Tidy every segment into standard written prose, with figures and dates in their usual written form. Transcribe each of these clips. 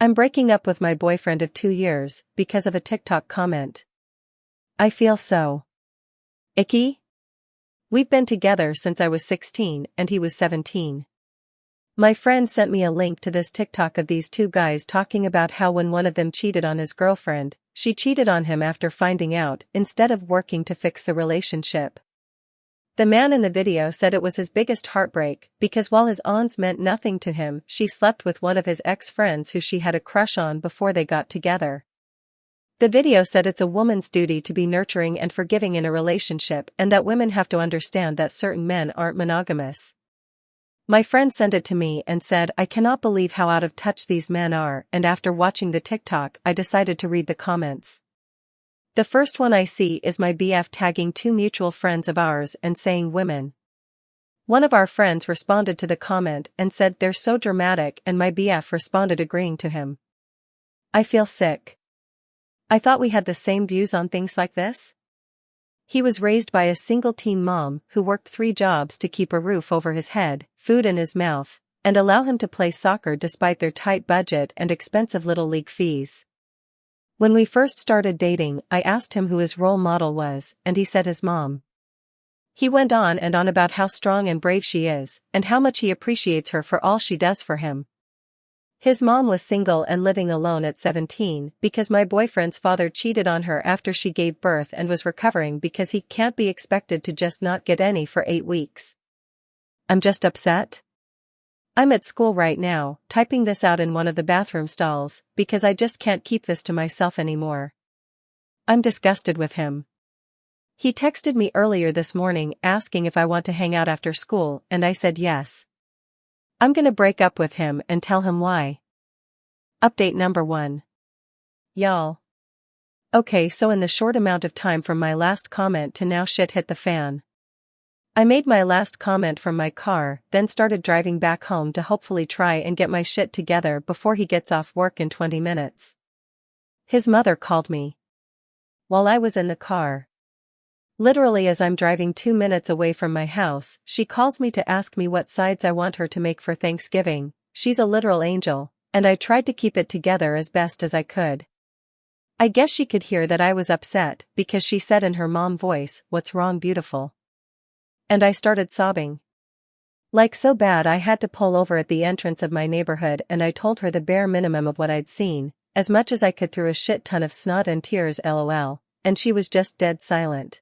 I'm breaking up with my boyfriend of 2 years because of a TikTok comment. I feel so icky. We've been together since I was 16 and he was 17. My friend sent me a link to this TikTok of these two guys talking about how when one of them cheated on his girlfriend, she cheated on him after finding out instead of working to fix the relationship. The man in the video said it was his biggest heartbreak because while his aunts meant nothing to him, she slept with one of his ex-friends who she had a crush on before they got together. The video said it's a woman's duty to be nurturing and forgiving in a relationship and that women have to understand that certain men aren't monogamous. My friend sent it to me and said, I cannot believe how out of touch these men are, and after watching the TikTok I decided to read the comments. The first one I see is my BF tagging 2 mutual friends of ours and saying women. One of our friends responded to the comment and said they're so dramatic, and my BF responded agreeing to him. I feel sick. I thought we had the same views on things like this. He was raised by a single teen mom who worked 3 jobs to keep a roof over his head, food in his mouth, and allow him to play soccer despite their tight budget and expensive little league fees. When we first started dating, I asked him who his role model was, and he said his mom. He went on and on about how strong and brave she is, and how much he appreciates her for all she does for him. His mom was single and living alone at 17 because my boyfriend's father cheated on her after she gave birth and was recovering because he can't be expected to just not get any for 8 weeks. I'm just upset. I'm at school right now, typing this out in one of the bathroom stalls, because I just can't keep this to myself anymore. I'm disgusted with him. He texted me earlier this morning asking if I want to hang out after school, and I said yes. I'm gonna break up with him and tell him why. Update number 1. Y'all. Okay, so in the short amount of time from my last comment to now, shit hit the fan. I made my last comment from my car, then started driving back home to hopefully try and get my shit together before he gets off work in 20 minutes. His mother called me while I was in the car. Literally as I'm driving 2 minutes away from my house, she calls me to ask me what sides I want her to make for Thanksgiving. She's a literal angel, and I tried to keep it together as best as I could. I guess she could hear that I was upset because she said in her mom voice, "What's wrong, beautiful?" And I started sobbing. Like so bad I had to pull over at the entrance of my neighborhood, and I told her the bare minimum of what I'd seen, as much as I could through a shit ton of snot and tears lol, and she was just dead silent.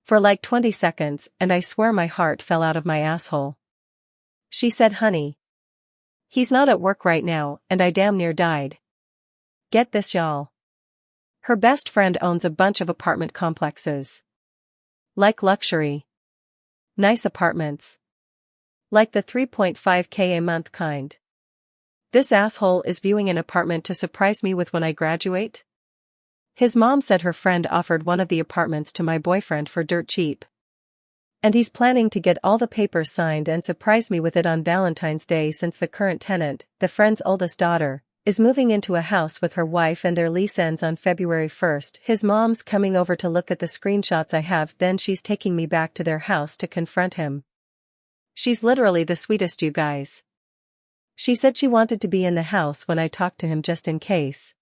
For like 20 seconds, and I swear my heart fell out of my asshole. She said, "Honey, he's not at work right now," and I damn near died. Get this, y'all. Her best friend owns a bunch of apartment complexes. Like luxury. Nice apartments. Like the 3.5K a month kind. This asshole is viewing an apartment to surprise me with when I graduate? His mom said her friend offered one of the apartments to my boyfriend for dirt cheap. And he's planning to get all the papers signed and surprise me with it on Valentine's Day, since the current tenant, the friend's oldest daughter, is moving into a house with her wife and their lease ends on February 1st. His mom's coming over to look at the screenshots I have, then she's taking me back to their house to confront him. She's literally the sweetest, you guys. She said she wanted to be in the house when I talked to him just in case.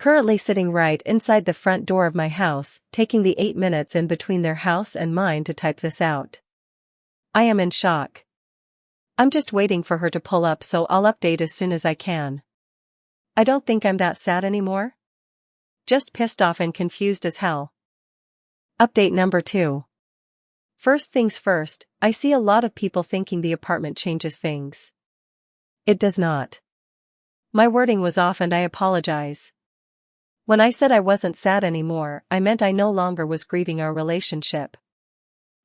Currently sitting right inside the front door of my house, taking the 8 minutes in between their house and mine to type this out. I am in shock. I'm just waiting for her to pull up so I'll update as soon as I can. I don't think I'm that sad anymore. Just pissed off and confused as hell. Update number 2. First things first, I see a lot of people thinking the apartment changes things. It does not. My wording was off and I apologize. When I said I wasn't sad anymore, I meant I no longer was grieving our relationship.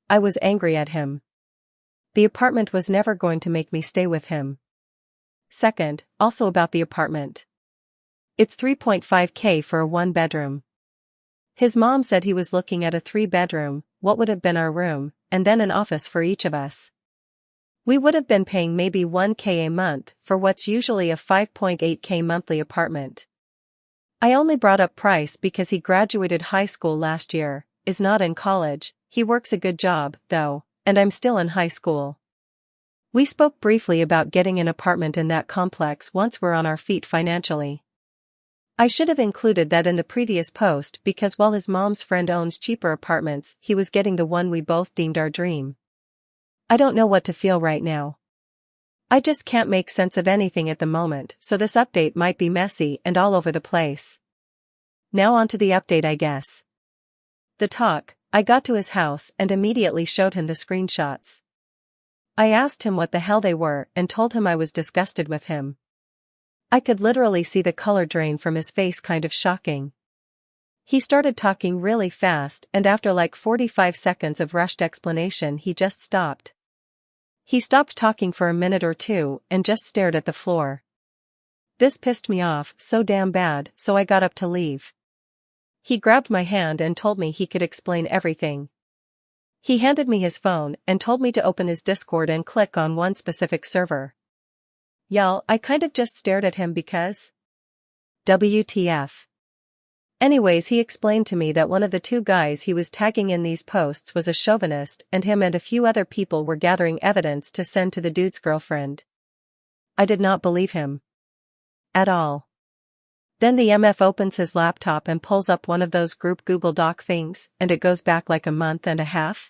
I was angry at him. The apartment was never going to make me stay with him. Second, also about the apartment. It's 3.5K for a 1-bedroom. His mom said he was looking at a 3-bedroom, what would have been our room, and then an office for each of us. We would have been paying maybe 1K a month for what's usually a 5.8K monthly apartment. I only brought up price because he graduated high school last year, is not in college. He works a good job, though, and I'm still in high school. We spoke briefly about getting an apartment in that complex once we're on our feet financially. I should have included that in the previous post because while his mom's friend owns cheaper apartments, he was getting the one we both deemed our dream. I don't know what to feel right now. I just can't make sense of anything at the moment, so this update might be messy and all over the place. Now on to the update, I guess. I got to his house and immediately showed him the screenshots. I asked him what the hell they were and told him I was disgusted with him. I could literally see the color drain from his face, kind of shocking. He started talking really fast and after like 45 seconds of rushed explanation he just stopped. He stopped talking for a minute or two and just stared at the floor. This pissed me off so damn bad, so I got up to leave. He grabbed my hand and told me he could explain everything. He handed me his phone and told me to open his Discord and click on one specific server. Y'all, I kind of just stared at him because WTF. Anyways, he explained to me that one of the two guys he was tagging in these posts was a chauvinist and him and a few other people were gathering evidence to send to the dude's girlfriend. I did not believe him. At all. Then the MF opens his laptop and pulls up one of those group Google Doc things, and it goes back like a month and a half.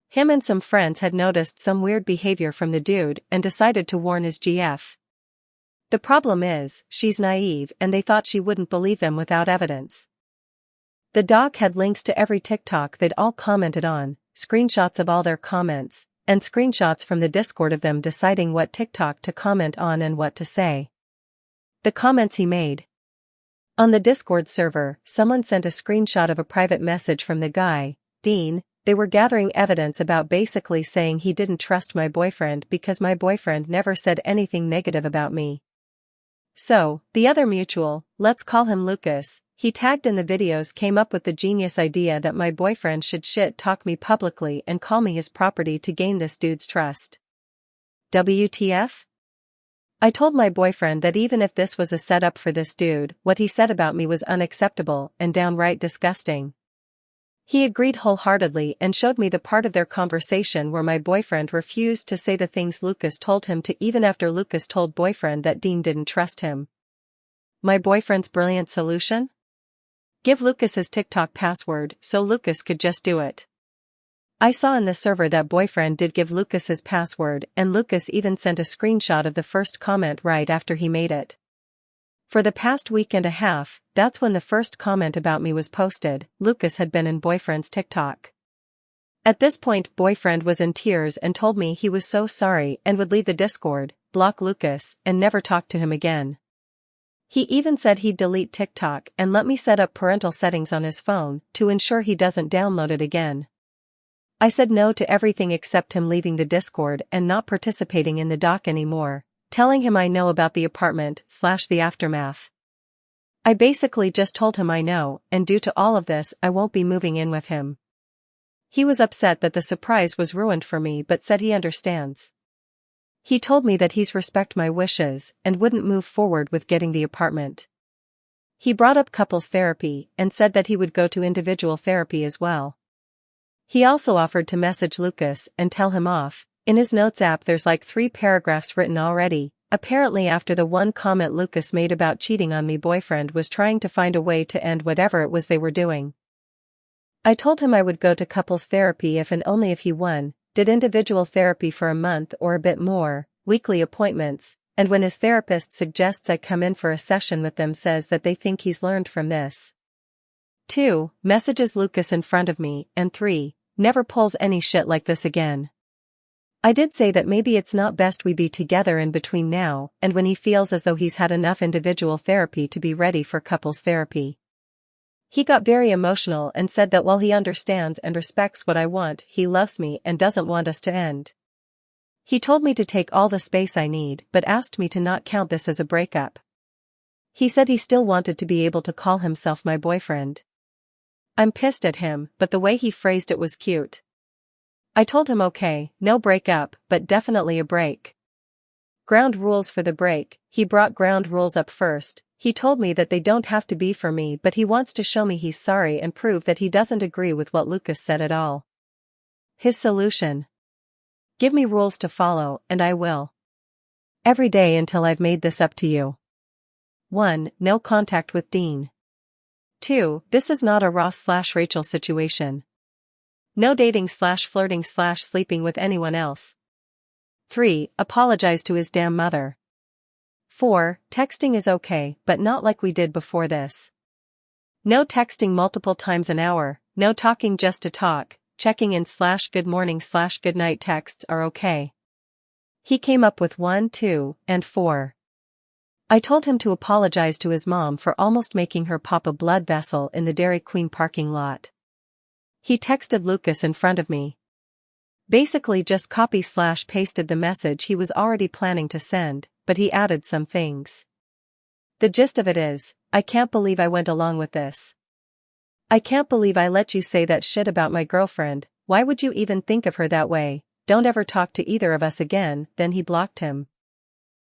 Him and some friends had noticed some weird behavior from the dude and decided to warn his GF. The problem is, she's naive and they thought she wouldn't believe them without evidence. The doc had links to every TikTok they'd all commented on, screenshots of all their comments, and screenshots from the Discord of them deciding what TikTok to comment on and what to say. The comments he made. On the Discord server, someone sent a screenshot of a private message from the guy, Dean. They were gathering evidence about basically saying he didn't trust my boyfriend because my boyfriend never said anything negative about me. So, the other mutual, let's call him Lucas, he tagged in the videos, came up with the genius idea that my boyfriend should shit-talk me publicly and call me his property to gain this dude's trust. WTF? I told my boyfriend that even if this was a setup for this dude, what he said about me was unacceptable and downright disgusting. He agreed wholeheartedly and showed me the part of their conversation where my boyfriend refused to say the things Lucas told him to, even after Lucas told boyfriend that Dean didn't trust him. My boyfriend's brilliant solution? Give Lucas his TikTok password so Lucas could just do it. I saw in the server that boyfriend did give Lucas his password and Lucas even sent a screenshot of the first comment right after he made it. For the past week and a half, that's when the first comment about me was posted. Lucas had been in boyfriend's TikTok. At this point, boyfriend was in tears and told me he was so sorry and would leave the Discord, block Lucas, and never talk to him again. He even said he'd delete TikTok and let me set up parental settings on his phone to ensure he doesn't download it again. I said no to everything except him leaving the Discord and not participating in the doc anymore, telling him I know about the apartment/the aftermath. I basically just told him I know, and due to all of this I won't be moving in with him. He was upset that the surprise was ruined for me but said he understands. He told me that he's respect my wishes and wouldn't move forward with getting the apartment. He brought up couples therapy and said that he would go to individual therapy as well. He also offered to message Lucas and tell him off. In his notes app there's like 3 paragraphs written already. Apparently after the one comment Lucas made about cheating on me, boyfriend was trying to find a way to end whatever it was they were doing. I told him I would go to couples therapy if and only if he did individual therapy for a month or a bit more, weekly appointments, and when his therapist suggests I come in for a session with them says that they think he's learned from this. 2. Messages Lucas in front of me, and 3. Never pulls any shit like this again. I did say that maybe it's not best we be together in between now and when he feels as though he's had enough individual therapy to be ready for couples therapy. He got very emotional and said that while he understands and respects what I want, he loves me and doesn't want us to end. He told me to take all the space I need but asked me to not count this as a breakup. He said he still wanted to be able to call himself my boyfriend. I'm pissed at him, but the way he phrased it was cute. I told him okay, no breakup, but definitely a break. Ground rules for the break. He brought ground rules up first. He told me that they don't have to be for me, but he wants to show me he's sorry and prove that he doesn't agree with what Lucas said at all. His solution. Give me rules to follow, and I will. Every day until I've made this up to you. 1. No contact with Dean. 2. This is not a Ross/Rachel situation. No dating/flirting/sleeping with anyone else. 3. Apologize to his damn mother. 4. Texting is okay, but not like we did before this. No texting multiple times an hour, no talking just to talk, checking in/good morning/good night texts are okay. He came up with 1, 2, and 4. I told him to apologize to his mom for almost making her pop a blood vessel in the Dairy Queen parking lot. He texted Lucas in front of me. Basically just copy/pasted the message he was already planning to send, but he added some things. The gist of it is, I can't believe I went along with this. I can't believe I let you say that shit about my girlfriend. Why would you even think of her that way? Don't ever talk to either of us again. Then he blocked him.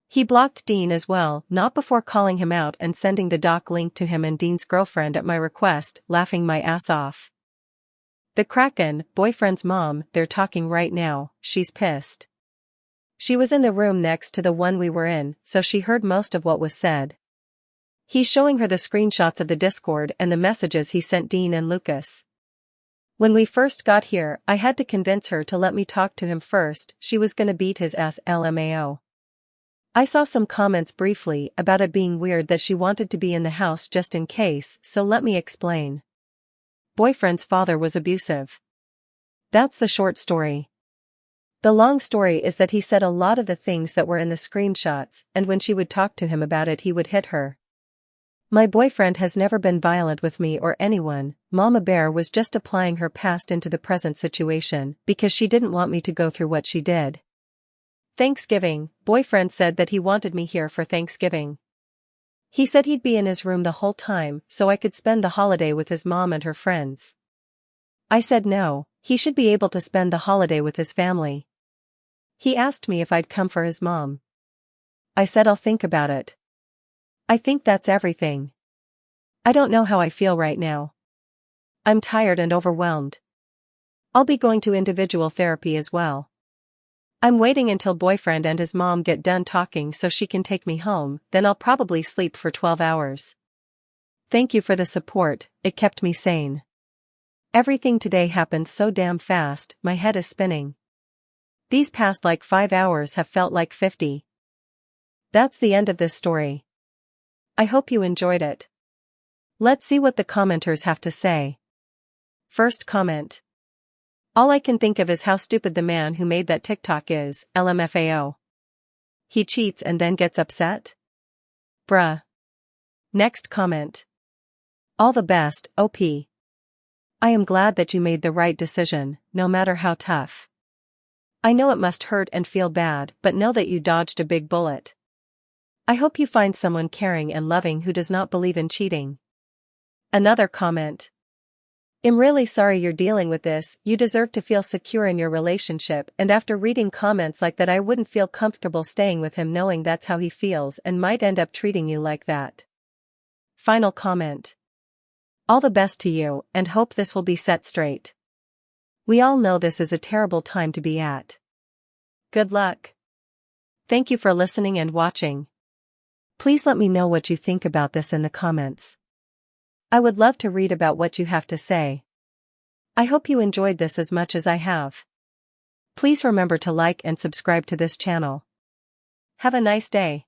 He blocked Dean as well, not before calling him out and sending the doc link to him and Dean's girlfriend at my request, laughing my ass off. The Kraken, boyfriend's mom, they're talking right now, she's pissed. She was in the room next to the one we were in, so she heard most of what was said. He's showing her the screenshots of the Discord and the messages he sent Dean and Lucas. When we first got here, I had to convince her to let me talk to him first. She was gonna beat his ass LMAO. I saw some comments briefly about it being weird that she wanted to be in the house just in case, so let me explain. Boyfriend's father was abusive. That's the short story. The long story is that he said a lot of the things that were in the screenshots, and when she would talk to him about it he would hit her. My boyfriend has never been violent with me or anyone. Mama Bear was just applying her past into the present situation because she didn't want me to go through what she did. Thanksgiving, boyfriend said that he wanted me here for Thanksgiving. He said he'd be in his room the whole time so I could spend the holiday with his mom and her friends. I said no, he should be able to spend the holiday with his family. He asked me if I'd come for his mom. I said I'll think about it. I think that's everything. I don't know how I feel right now. I'm tired and overwhelmed. I'll be going to individual therapy as well. I'm waiting until boyfriend and his mom get done talking so she can take me home, then I'll probably sleep for 12 hours. Thank you for the support, it kept me sane. Everything today happened so damn fast, my head is spinning. These past 5 hours have felt like 50. That's the end of this story. I hope you enjoyed it. Let's see what the commenters have to say. First comment. All I can think of is how stupid the man who made that TikTok is, LMFAO. He cheats and then gets upset? Bruh. Next comment. All the best, OP. I am glad that you made the right decision, no matter how tough. I know it must hurt and feel bad, but know that you dodged a big bullet. I hope you find someone caring and loving who does not believe in cheating. Another comment. I'm really sorry you're dealing with this. You deserve to feel secure in your relationship, and after reading comments like that I wouldn't feel comfortable staying with him knowing that's how he feels and might end up treating you like that. Final comment. All the best to you, and hope this will be set straight. We all know this is a terrible time to be at. Good luck. Thank you for listening and watching. Please let me know what you think about this in the comments. I would love to read about what you have to say. I hope you enjoyed this as much as I have. Please remember to like and subscribe to this channel. Have a nice day.